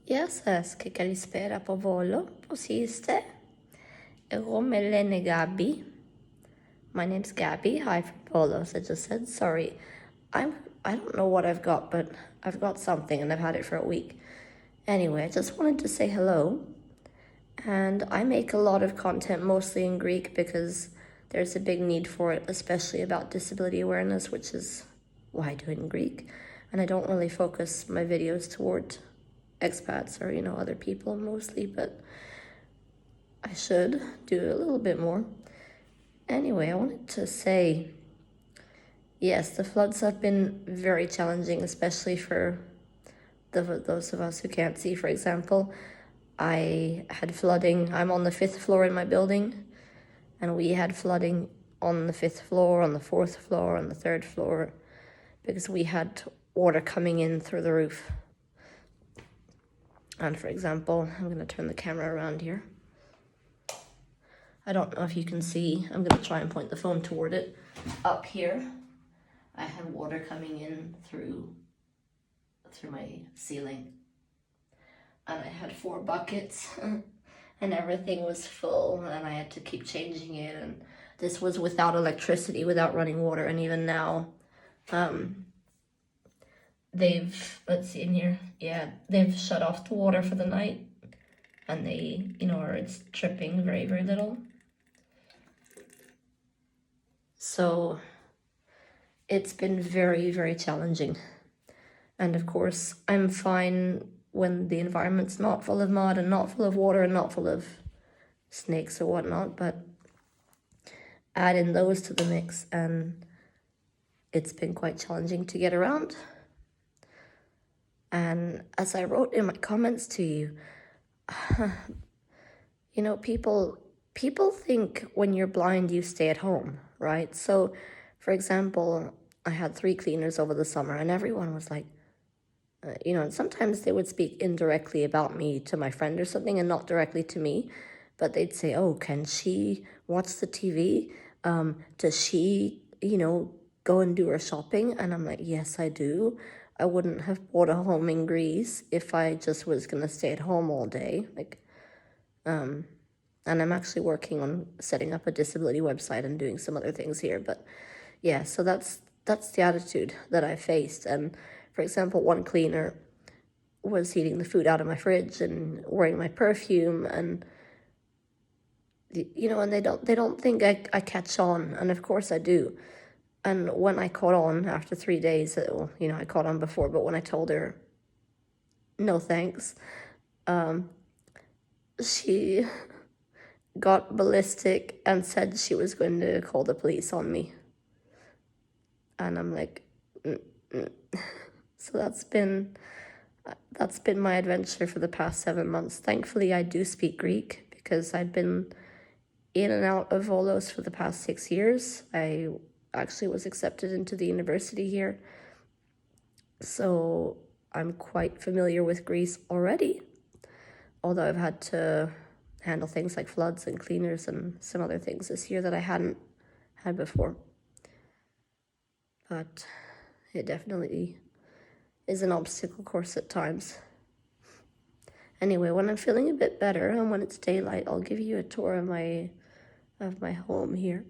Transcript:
Γεια σας και καλησπέρα από Βόλο. Πώς είστε? Εγώ με λένε Gabi. My name's Gabby. Hi from Volo, as I just said. Sorry. I don't know what I've got, but I've got something and I've had it for a week. Anyway, I just wanted to say hello. And I make a lot of content mostly in Greek because there's a big need for it, especially about disability awareness, which is why I do it in Greek. And I don't really focus my videos toward expats or, other people mostly, but I should do a little bit more. Anyway, I wanted to say, yes, the floods have been very challenging, especially for those of us who can't see. For example, I had flooding. I'm on the 5th floor in my building, and we had flooding on the 5th floor, on the 4th floor, on the 3rd floor, because we had water coming in through the roof. And for example, I'm going to turn the camera around here. I don't know if you can see. I'm going to try and point the phone toward it. Up here, I had water coming in through my ceiling. And I had 4 buckets and everything was full and I had to keep changing it. And this was without electricity, without running water. And even now, let's see in here. Yeah, they've shut off the water for the night. And it's dripping very, very little. So it's been very, very challenging. And of course, I'm fine when the environment's not full of mud and not full of water and not full of snakes or whatnot, but add in those to the mix and it's been quite challenging to get around. And as I wrote in my comments to you, people think when you're blind, you stay at home, right? So, for example, I had 3 cleaners over the summer and everyone was like, and sometimes they would speak indirectly about me to my friend or something and not directly to me, but they'd say, oh, can she watch the TV? Does she, go and do her shopping? And I'm like, yes, I do. I wouldn't have bought a home in Greece if I just was going to stay at home all day. And I'm actually working on setting up a disability website and doing some other things here. But yeah, so that's the attitude that I faced. And for example, one cleaner was eating the food out of my fridge and wearing my perfume and, and they don't think I catch on. And of course I do. And when I caught on after 3 days, I caught on before, but when I told her, no thanks, she got ballistic and said she was going to call the police on me. And I'm like, So that's been my adventure for the past 7 months. Thankfully, I do speak Greek because I'd been in and out of Volos for the past 6 years. I actually was accepted into the university here. So I'm quite familiar with Greece already, although I've had to handle things like floods and cleaners and some other things this year that I hadn't had before. But it definitely is an obstacle course at times. Anyway, when I'm feeling a bit better and when it's daylight, I'll give you a tour of my home here.